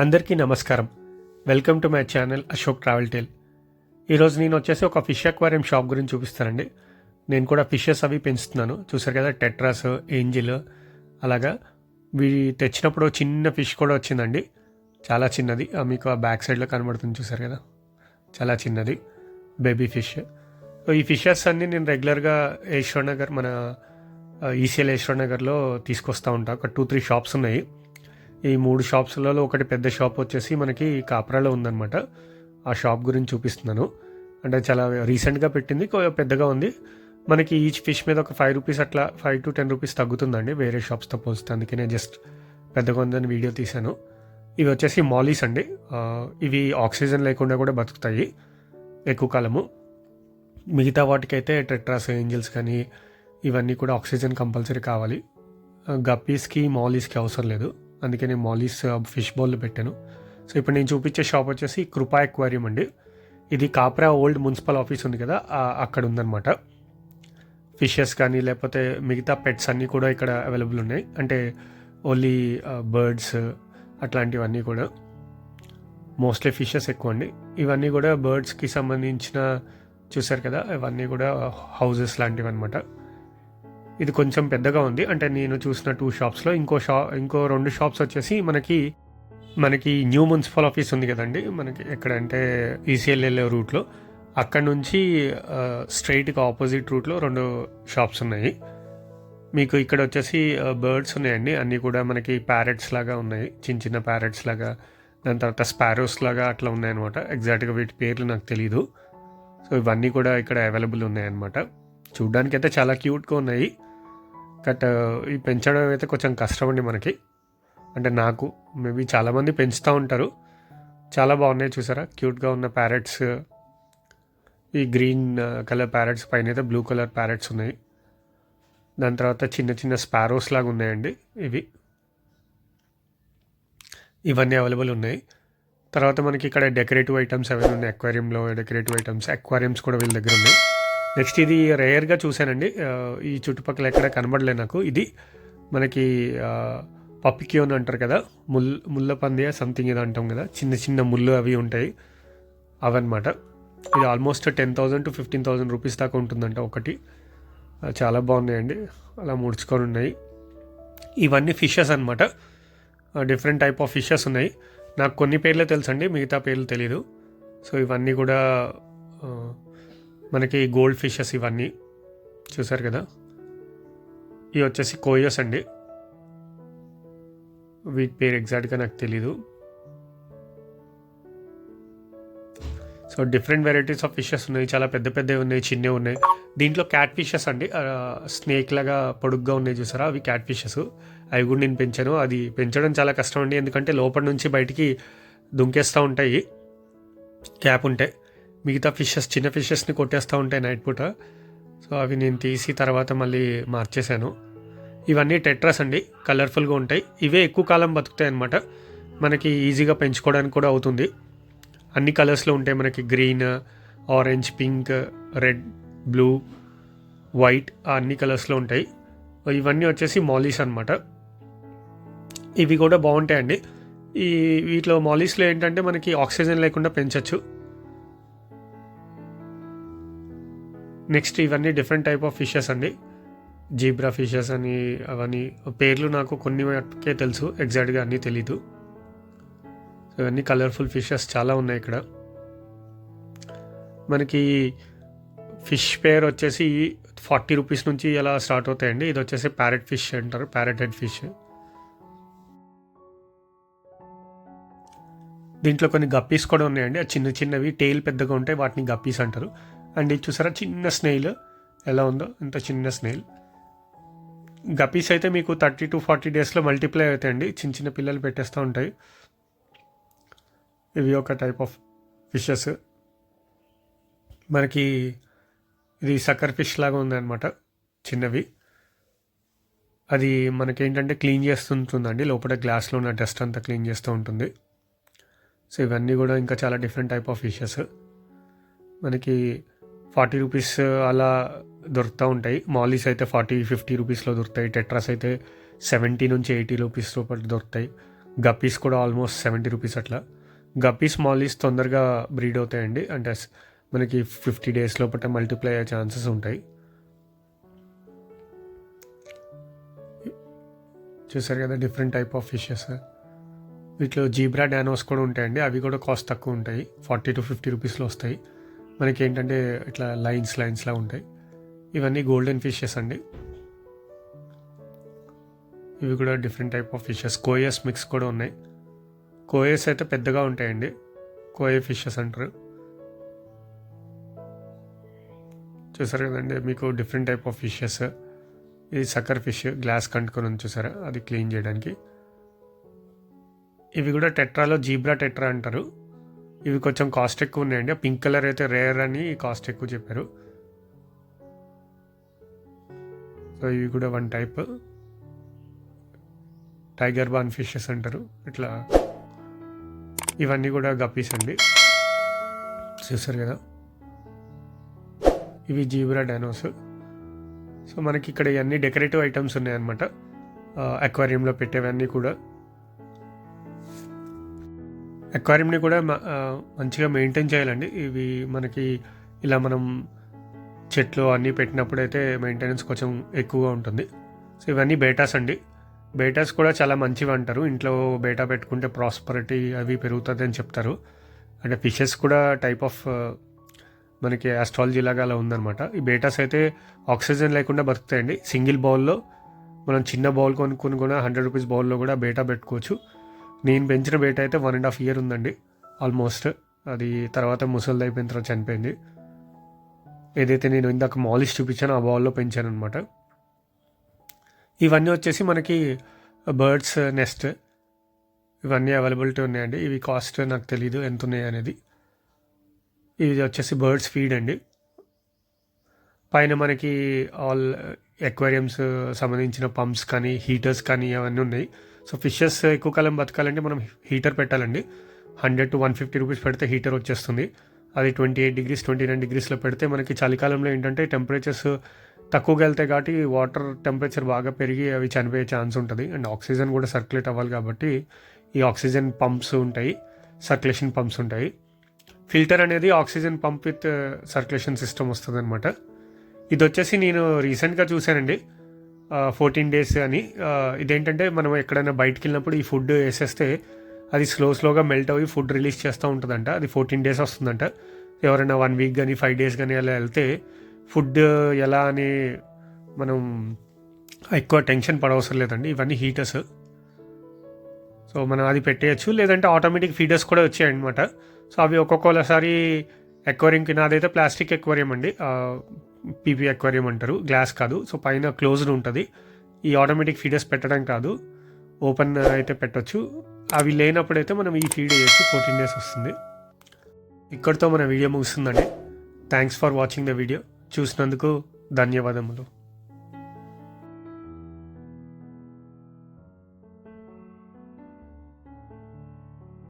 అందరికీ నమస్కారం. Welcome to my channel Ashok travel tale. ఈరోజు నేను వచ్చేసి ఒక ఫిష్ అక్వారియం షాప్ గురించి చూపిస్తానండి. నేను కూడా ఫిషెస్ అవి పెంచుతున్నాను. చూసారు కదా, టెట్రాస్, ఏంజిల్, అలాగా తెచ్చినప్పుడు చిన్న ఫిష్ కూడా వచ్చిందండి. చాలా చిన్నది, మీకు ఆ బ్యాక్ సైడ్లో కనబడుతుంది, చూసారు కదా, చాలా చిన్నది బేబీ ఫిష్. ఈ ఫిషెస్ అన్నీ నేను రెగ్యులర్గా యశ్వర్ నగర్, మన ఈసీఎల్ యశ్వర్ నగర్లో తీసుకొస్తూ ఉంటాను. ఒక 2-3 షాప్స్ ఉన్నాయి. ఈ 3 షాప్స్లలో ఒకటి పెద్ద షాప్ వచ్చేసి మనకి కాప్రాలో ఉందన్నమాట. ఆ షాప్ గురించి చూపిస్తున్నాను. అంటే చాలా రీసెంట్గా పెట్టింది, పెద్దగా ఉంది. మనకి ఈచ్ ఫిష్ మీద ఒక 5 రూపీస్, అట్లా 5 to 10 రూపీస్ తగ్గుతుందండి వేరే షాప్స్తో పోలిస్తే. అందుకే నేను జస్ట్ పెద్దగా ఉందని వీడియో తీశాను. ఇవి వచ్చేసి మాలీస్ అండి. ఇవి ఆక్సిజన్ లేకుండా కూడా బతుకుతాయి ఎక్కువ కాలము. మిగతా వాటికైతే టెట్రాస్, ఏంజిల్స్ కానీ ఇవన్నీ కూడా ఆక్సిజన్ కంపల్సరీ కావాలి. గప్పీస్కి, మాలీస్కి అవసరం లేదు. అందుకే నేను మాలీస్ ఫిష్ బౌల్ పెట్టాను. సో ఇప్పుడు నేను చూపించే షాప్ వచ్చేసి కృపా ఎక్వేరియం అండి. ఇది కాప్రా ఓల్డ్ మున్సిపల్ ఆఫీస్ ఉంది కదా, అక్కడ ఉందన్నమాట. ఫిషెస్ కానీ లేకపోతే మిగతా పెట్స్ అన్నీ కూడా ఇక్కడ అవైలబుల్ ఉన్నాయి. అంటే ఓన్లీ బర్డ్స్ అట్లాంటివన్నీ కూడా, మోస్ట్లీ ఫిషెస్ ఎక్కువ అండి. ఇవన్నీ కూడా బర్డ్స్కి సంబంధించిన, చూసారు కదా, ఇవన్నీ కూడా హౌజెస్ లాంటివి అనమాట. ఇది కొంచెం పెద్దగా ఉంది. అంటే నేను చూసిన 2 షాప్స్లో ఇంకో 2 షాప్స్ వచ్చేసి మనకి న్యూ మున్సిపల్ ఆఫీస్ ఉంది కదండి, మనకి ఎక్కడంటే ఈసీఎల్ఎల్ రూట్లో, అక్కడ నుంచి స్ట్రైట్గా ఆపోజిట్ రూట్లో 2 షాప్స్ ఉన్నాయి. మీకు ఇక్కడ వచ్చేసి బర్డ్స్ ఉన్నాయండి. అన్నీ కూడా మనకి ప్యారెట్స్ లాగా ఉన్నాయి, చిన్న చిన్న ప్యారెట్స్ లాగా. దాని తర్వాత స్పారోస్ లాగా అట్లా ఉన్నాయన్నమాట. ఎగ్జాక్ట్గా వీటి పేర్లు నాకు తెలీదు. సో ఇవన్నీ కూడా ఇక్కడ అవైలబుల్ ఉన్నాయన్నమాట. చూడ్డానికి అయితే చాలా క్యూట్గా ఉన్నాయి. బట్ ఈ పెంచడం అయితే కొంచెం కష్టం అండి మనకి. అంటే నాకు, మేబీ చాలామంది పెంచుతూ ఉంటారు. చాలా బాగున్నాయి, చూసారా, క్యూట్గా ఉన్న ప్యారెట్స్. ఈ గ్రీన్ కలర్ ప్యారెట్స్ పైన అయితే బ్లూ కలర్ ప్యారెట్స్ ఉన్నాయి. దాని తర్వాత చిన్న చిన్న స్పారోస్ లాగా ఉన్నాయండి. ఇవన్నీ అవైలబుల్ ఉన్నాయి. తర్వాత మనకి ఇక్కడ డెకరేటివ్ ఐటమ్స్ అవన్నీ ఉన్నాయి. అక్వేరియంలో డెకరేటివ్ ఐటమ్స్, అక్వేరియంస్ కూడా వీళ్ళ దగ్గర ఉన్నాయి. నెక్స్ట్ ఇది రేర్గా చూశానండి, ఈ చుట్టుపక్కల ఎక్కడ కనబడలేదు నాకు. ఇది మనకి పప్పిక్యూన్ అంటారు కదా, ముళ్ళ పందియ సంథింగ్ ఏదో అంటాం కదా, చిన్న చిన్న ముళ్ళు అవి ఉంటాయి, అవన్నమాట. ఇది ఆల్మోస్ట్ 10,000 to 15,000 రూపీస్ దాకా ఉంటుందంట ఒకటి. చాలా బాగున్నాయండి, అలా ముడుచుకొని ఉన్నాయి. ఇవన్నీ ఫిషెస్ అనమాట. డిఫరెంట్ టైప్ ఆఫ్ ఫిషెస్ ఉన్నాయి. నాకు కొన్ని పేర్లే తెలుసండి, మిగతా పేర్లు తెలీదు. సో ఇవన్నీ కూడా మనకి గోల్డ్ ఫిషెస్ ఇవన్నీ, చూసారు కదా. ఇవి వచ్చేసి కోయస్ అండి. వీటి పేరు ఎగ్జాక్ట్గా నాకు తెలీదు. So different varieties of fishes ఉన్నాయి. చాలా పెద్ద పెద్దవి ఉన్నాయి, చిన్నవి ఉన్నాయి. దీంట్లో క్యాట్ ఫిషెస్ అండి, స్నేక్ లాగా పొడుగ్గా ఉన్నాయి, చూసారా, అవి క్యాట్ ఫిషెస్. అవి కూడా నేను పెంచాను. అది పెంచడం చాలా కష్టం అండి, ఎందుకంటే లోపల నుంచి బయటికి దుంకేస్తూ ఉంటాయి క్యాప్ ఉంటే. మిగతా ఫిషెస్, చిన్న ఫిషెస్ని కొట్టేస్తూ ఉంటాయి నైట్ పూట. సో అవి నేను తీసి తర్వాత మళ్ళీ మార్చేశాను. ఇవన్నీ టెట్రాస్ అండి, కలర్ఫుల్గా ఉంటాయి. ఇవే ఎక్కువ కాలం బతుకుతాయి అన్నమాట. మనకి ఈజీగా పెంచుకోవడానికి కూడా అవుతుంది. అన్ని కలర్స్లో ఉంటాయి మనకి, green, orange, pink, red, blue, white, అన్ని కలర్స్లో ఉంటాయి. ఇవన్నీ వచ్చేసి మాలీస్ అనమాట. ఇవి కూడా బాగుంటాయండి. వీటిలో మాలీస్లో ఏంటంటే మనకి ఆక్సిజన్ లేకుండా పెంచవచ్చు. నెక్స్ట్ ఇవన్నీ డిఫరెంట్ టైప్ ఆఫ్ ఫిషెస్ అండి. జీబ్రా ఫిషెస్ అని, అవన్నీ పేర్లు నాకు కొన్ని వాటికే తెలుసు, ఎగ్జాక్ట్గా అన్నీ తెలీదు. సో ఇవన్నీ కలర్ఫుల్ ఫిషెస్ చాలా ఉన్నాయి ఇక్కడ. మనకి ఫిష్ పేర్ వచ్చేసి 40 రూపీస్ నుంచి అలా స్టార్ట్ అవుతాయండి. ఇది వచ్చేసి ప్యారెట్ ఫిష్ అంటారు, ప్యారెట్ హెడ్ ఫిష్. దీంట్లో కొన్ని గప్పీస్ కూడా ఉన్నాయండి. ఆ చిన్న చిన్నవి, టెయిల్ పెద్దగా ఉంటాయి, వాటిని గప్పీస్ అంటారు. అండ్ ఇది చూసారా, చిన్న స్నేల్ ఎలా ఉందో, ఇంత చిన్న స్నేల్. గప్పీస్ అయితే మీకు 30 to 40 డేస్లో మల్టిప్లై అవుతాయండి, చిన్న చిన్న పిల్లలు పెట్టేస్తూ ఉంటాయి. ఇవి ఒక టైప్ ఆఫ్ ఫిషెస్. మనకి ఇది సక్కర్ ఫిష్ లాగా ఉందన్నమాట, చిన్నవి. అది మనకేంటంటే క్లీన్ చేస్తుంటుందండి, లోపల గ్లాస్లో ఉన్న డస్ట్ అంతా క్లీన్ చేస్తూ ఉంటుంది. సో ఇవన్నీ కూడా ఇంకా చాలా డిఫరెంట్ టైప్ ఆఫ్ ఫిషెస్. మనకి 40 రూపీస్ అలా దొరుకుతూ ఉంటాయి. మాలీస్ అయితే 40-50 రూపీస్లో దొరుకుతాయి. టెట్రాస్ అయితే 70 నుంచి 80 రూపీస్ రూపాయలు దొరుకుతాయి. గప్పీస్ కూడా ఆల్మోస్ట్ 70 రూపీస్ అట్లా. గప్పీస్ మాలీస్ తొందరగా బ్రీడ్ అవుతాయండి, అంటే మనకి 50 డేస్ లోపల మల్టిప్లై అయ్యే ఛాన్సెస్ ఉంటాయి. చూసారు కదా డిఫరెంట్ టైప్ ఆఫ్ ఫిషెస్. వీటిలో జీబ్రా డానోస్ కూడా ఉంటాయండి, అవి కూడా కాస్ట్ తక్కువ ఉంటాయి, 40 to 50 రూపీస్లో వస్తాయి. మనకి ఏంటంటే ఇట్లా లైన్స్లా ఉంటాయి. ఇవన్నీ గోల్డెన్ ఫిషెస్ అండి. ఇవి కూడా డిఫరెంట్ టైప్ ఆఫ్ ఫిషెస్. కోయస్ మిక్స్ కూడా ఉన్నాయి. కోయస్ అయితే పెద్దగా ఉంటాయండి, కోయ ఫిషెస్ అంటారు. చూసారు కదండి మీకు డిఫరెంట్ టైప్ ఆఫ్ ఫిషెస్. ఇది సక్కర్ ఫిష్, గ్లాస్ కంటుకొని ఉంది చూసారా, అది క్లీన్ చేయడానికి. ఇవి కూడా టెట్రాలో జీబ్రా టెట్రా అంటారు. ఇవి కొంచెం కాస్ట్ ఎక్కువ ఉన్నాయండి. పింక్ కలర్ అయితే రేర్ అని కాస్ట్ ఎక్కువ చెప్పారు. సో ఇవి కూడా వన్ టైప్ టైగర్ బాన్ ఫిషెస్ అంటారు ఇట్లా. ఇవన్నీ కూడా గప్పీస్ అండి, చూసారు కదా. ఇవి జీబ్రా డానోస్. సో మనకి ఇక్కడ ఇవన్నీ డెకరేటివ్ ఐటమ్స్ ఉన్నాయన్నమాట, అక్వేరియంలో పెట్టేవన్నీ కూడా. అక్వేరియంని కూడా మంచిగా మెయింటైన్ చేయాలండి. ఇవి మనకి ఇలా మనం చెట్లు అన్నీ పెట్టినప్పుడైతే మెయింటెనెన్స్ కొంచెం ఎక్కువగా ఉంటుంది. సో ఇవన్నీ బేటాస్ అండి. బేటాస్ కూడా చాలా మంచివి అంటారు. ఇంట్లో బేటా పెట్టుకుంటే ప్రాస్పరిటీ అవి పెరుగుతుంది అని చెప్తారు. అంటే ఫిషెస్ కూడా టైప్ ఆఫ్ మనకి ఆస్ట్రాలజీ లాగా అలా ఉందన్నమాట. ఈ బేటాస్ అయితే ఆక్సిజన్ లేకుండా బతుకుతాయండి. సింగిల్ బౌల్లో మనం చిన్న బౌల్ కొనుక్కొని కూడా 100 రూపీస్ బౌల్లో కూడా బేటా పెట్టుకోవచ్చు. నేను పెంచిన బేటా అయితే 1.5 year ఉందండి ఆల్మోస్ట్. అది తర్వాత ముసలిది అయిపోయిన తర్వాత చనిపోయింది. ఏదైతే నేను ఇందాక మాలిష్ చూపించానో ఆ బౌల్లో పెంచాను అనమాట. ఇవన్నీ వచ్చేసి మనకి బర్డ్స్ నెస్ట్, ఇవన్నీ అవైలబిలిటీ ఉన్నాయండి. ఇవి కాస్ట్ నాకు తెలీదు ఎంత ఉన్నాయి అనేది. ఇది వచ్చేసి బర్డ్స్ ఫీడ్ అండి. పైన మనకి ఆల్ అక్వేరియంస్ సంబంధించిన పంప్స్ కానీ హీటర్స్ కానీ అవన్నీ ఉన్నాయి. సో ఫిషెస్ ఎక్కువ కాలం బతకాలంటే మనం హీటర్ పెట్టాలండి. 100 to 150 రూపీస్ పెడితే హీటర్ వచ్చేస్తుంది. అది 28 degrees 29 degreesలో పెడితే మనకి చలికాలంలో ఏంటంటే టెంపరేచర్స్ తక్కువగా వెళ్తాయి కాబట్టి వాటర్ టెంపరేచర్ బాగా పెరిగి అవి చనిపోయే ఛాన్స్ ఉంటుంది. అండ్ ఆక్సిజన్ కూడా సర్క్యులేట్ అవ్వాలి కాబట్టి ఈ ఆక్సిజన్ పంప్స్ ఉంటాయి, సర్క్యులేషన్ పంప్స్ ఉంటాయి. ఫిల్టర్ అనేది oxygen pump with circulation system వస్తుంది అనమాట. ఇది వచ్చేసి నేను రీసెంట్గా చూశానండి, 14 days అని. ఇదేంటంటే మనం ఎక్కడైనా బయటికి వెళ్ళినప్పుడు ఈ ఫుడ్ వేసేస్తే అది స్లోగా మెల్ట్ అయ్యి ఫుడ్ రిలీజ్ చేస్తూ ఉంటుందంట. అది 14 days వస్తుందంట. ఎవరైనా 1 week కానీ 5 days కానీ అలా వెళ్తే ఫుడ్ ఎలా అని మనం ఎక్కువ టెన్షన్ పడవసరం లేదండి. ఇవన్నీ హీటర్స్. సో మనం అది పెట్టేయచ్చు, లేదంటే ఆటోమేటిక్ ఫీడర్స్ కూడా వచ్చాయన్నమాట. సో అవి ఒక్కొక్కసారి అక్వేరియంకి, నాదైతే ప్లాస్టిక్ అక్వేరియం అండి, పీపీ అక్వేరియం అంటారు, గ్లాస్ కాదు. సో పైన క్లోజ్డ్ ఉంటుంది. ఈ ఆటోమేటిక్ ఫీడర్స్ పెట్టడం కాదు, ఓపెన్ అయితే పెట్టచ్చు. అవి లేనప్పుడైతే మనం ఈ ఫీడ్ వేయచ్చు. 14 days వస్తుంది. ఇక్కడితో మన వీడియో ముగుస్తుందండి. Thanks for watching the video. చూసినందుకు ధన్యవాదములు.